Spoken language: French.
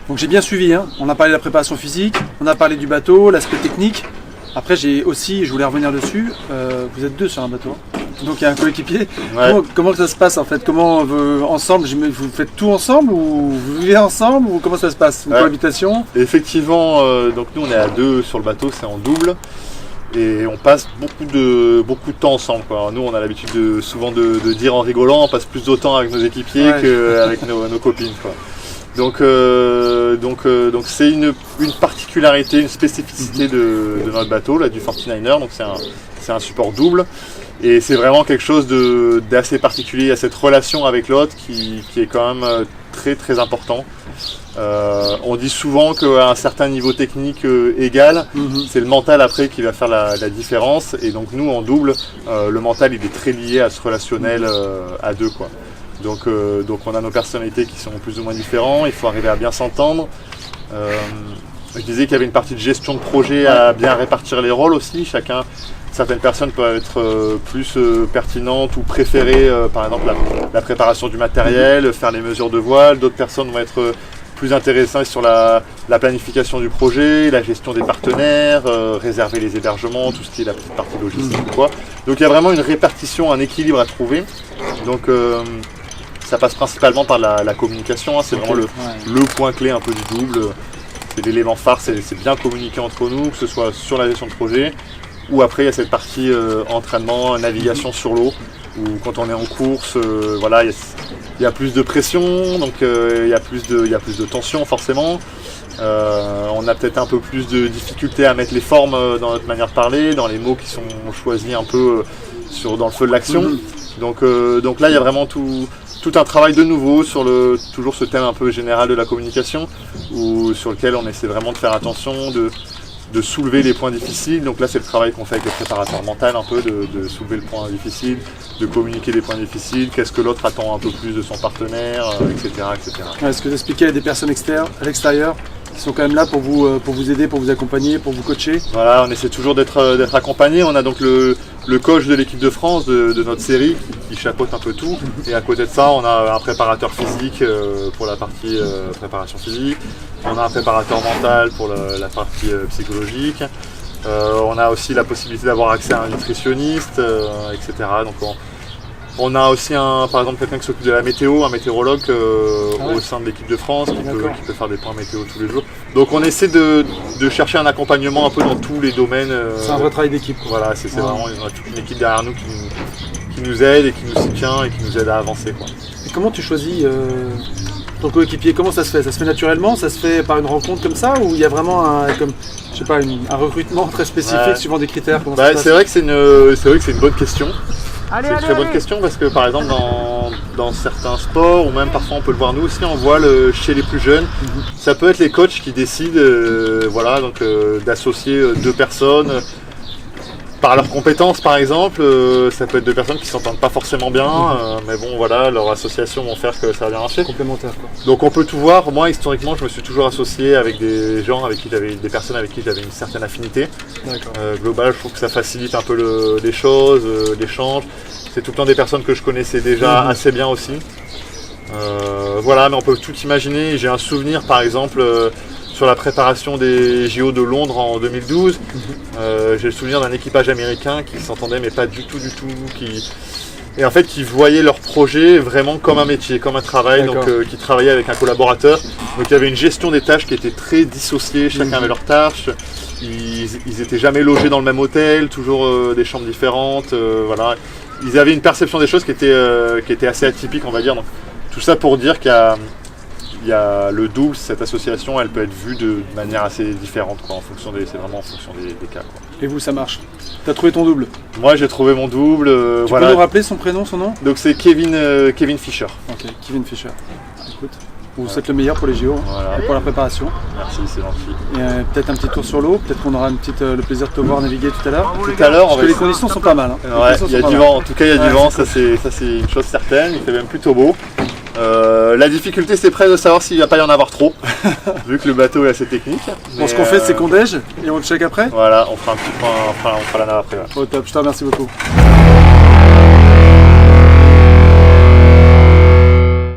Donc j'ai bien suivi, hein. On a parlé de la préparation physique, on a parlé du bateau, l'aspect technique. Après j'ai aussi, je voulais revenir dessus, vous êtes deux sur un bateau, hein. Donc il y a un coéquipier. Ouais. Comment ça se passe en fait? Comment ensemble, vous faites tout ensemble ou vous vivez ensemble ou comment ça se passe? Une cohabitation? Effectivement, donc nous on est à deux sur le bateau, c'est en double. Et on passe beaucoup de temps ensemble, quoi. Nous on a l'habitude souvent de dire en rigolant, on passe plus de temps avec nos équipiers qu'avec nos copines, quoi. Donc c'est une particularité, une spécificité de notre bateau, là, du 49er. Donc c'est un support double. Et c'est vraiment quelque chose d'assez particulier. Il y a cette relation avec l'autre qui est quand même très très important. On dit souvent qu'à un certain niveau technique égal, c'est le mental après qui va faire la différence. Et donc nous en double, le mental il est très lié à ce relationnel à deux, quoi. Donc on a nos personnalités qui sont plus ou moins différentes, il faut arriver à bien s'entendre. Je disais qu'il y avait une partie de gestion de projet à bien répartir les rôles aussi. Certaines personnes peuvent être plus pertinentes ou préférer par exemple la préparation du matériel, faire les mesures de voile. D'autres personnes vont être plus intéressées sur la planification du projet, la gestion des partenaires, réserver les hébergements, tout ce qui est la petite partie logistique, quoi. Donc il y a vraiment une répartition, un équilibre à trouver. Donc ça passe principalement par la communication, hein. C'est vraiment le point clé un peu du double. C'est l'élément phare, c'est bien communiquer entre nous, que ce soit sur la gestion de projet, ou après il y a cette partie entraînement, navigation sur l'eau, où quand on est en course, voilà, il y a plus de pression, donc il y a plus de tension forcément. On a peut-être un peu plus de difficulté à mettre les formes dans notre manière de parler, dans les mots qui sont choisis un peu dans le feu de l'action. Donc là il y a vraiment tout un travail de nouveau sur toujours ce thème un peu général de la communication, sur lequel on essaie vraiment de faire attention, de soulever les points difficiles. Donc là c'est le travail qu'on fait avec le préparateur mental, un peu de soulever le point difficile, de communiquer les points difficiles, qu'est-ce que l'autre attend un peu plus de son partenaire, etc. Est-ce que vous expliquez à des personnes externes, à l'extérieur, qui sont quand même là pour vous aider, pour vous accompagner, pour vous coacher? Voilà, on essaie toujours d'être accompagné. On a donc le coach de l'équipe de France de notre série qui chapeaute un peu tout. Et à côté de ça, on a un préparateur physique pour la partie préparation physique. On a un préparateur mental pour la partie psychologique. On a aussi la possibilité d'avoir accès à un nutritionniste, etc. Donc on a aussi par exemple quelqu'un qui s'occupe de la météo, un météorologue au sein de l'équipe de France qui peut faire des points météo tous les jours. Donc on essaie de chercher un accompagnement un peu dans tous les domaines. C'est un vrai travail d'équipe. Voilà, c'est vraiment, on a toute une équipe derrière nous qui nous aide et qui nous soutient et qui nous aide à avancer, quoi. Et comment tu choisis ton coéquipier? Comment ça se fait? Ça se fait naturellement? Ça se fait par une rencontre comme ça? Ou il y a vraiment un recrutement très spécifique suivant des critères? C'est vrai que c'est une bonne question. C'est une très bonne question parce que par exemple dans certains sports ou même parfois on peut le voir nous aussi en voile chez les plus jeunes, ça peut être les coachs qui décident d'associer deux personnes par leurs compétences par exemple. Ça peut être deux personnes qui s'entendent pas forcément bien, mais bon voilà, leur association vont faire que ça va bien marcher. Complémentaire, quoi. Donc on peut tout voir. Moi historiquement je me suis toujours associé avec des personnes avec qui j'avais une certaine affinité. Global, je trouve que ça facilite un peu les choses, l'échange. C'est tout le temps des personnes que je connaissais déjà assez bien aussi. Voilà, mais on peut tout imaginer. J'ai un souvenir par exemple sur la préparation des JO de Londres en 2012. J'ai le souvenir d'un équipage américain qui s'entendait mais pas du tout, et en fait qui voyaient leur projet vraiment comme un métier, comme un travail, donc qui travaillaient avec un collaborateur. Donc il y avait une gestion des tâches qui était très dissociée, chacun avait leurs tâches. Ils étaient jamais logés dans le même hôtel, toujours des chambres différentes, voilà. Ils avaient une perception des choses qui était assez atypique, on va dire. Donc, tout ça pour dire qu'il y a le double, cette association, elle peut être vue de manière assez différente, quoi, c'est vraiment en fonction des cas, quoi. Et vous, ça marche? T'as trouvé ton double? Moi, j'ai trouvé mon double. Tu peux nous rappeler son prénom, son nom? Donc c'est Kevin Fischer. Ok, Kevin Fischer. Écoute, vous êtes le meilleur pour les JO, et pour la préparation. Merci, c'est gentil. Et peut-être un petit tour sur l'eau, peut-être qu'on aura le plaisir de te voir naviguer tout à l'heure. Parce que les conditions sont pas mal. Hein. Ouais, il y a du vent, en tout cas il y a du vent, ça c'est une chose certaine, il fait même plutôt beau. La difficulté c'est presque de savoir s'il ne va pas y en avoir trop, vu que le bateau est assez technique. Bon, ce qu'on fait c'est qu'on déj et on le check après. Voilà, on fera un petit point, on fera la nave après. Au top, je te remercie beaucoup.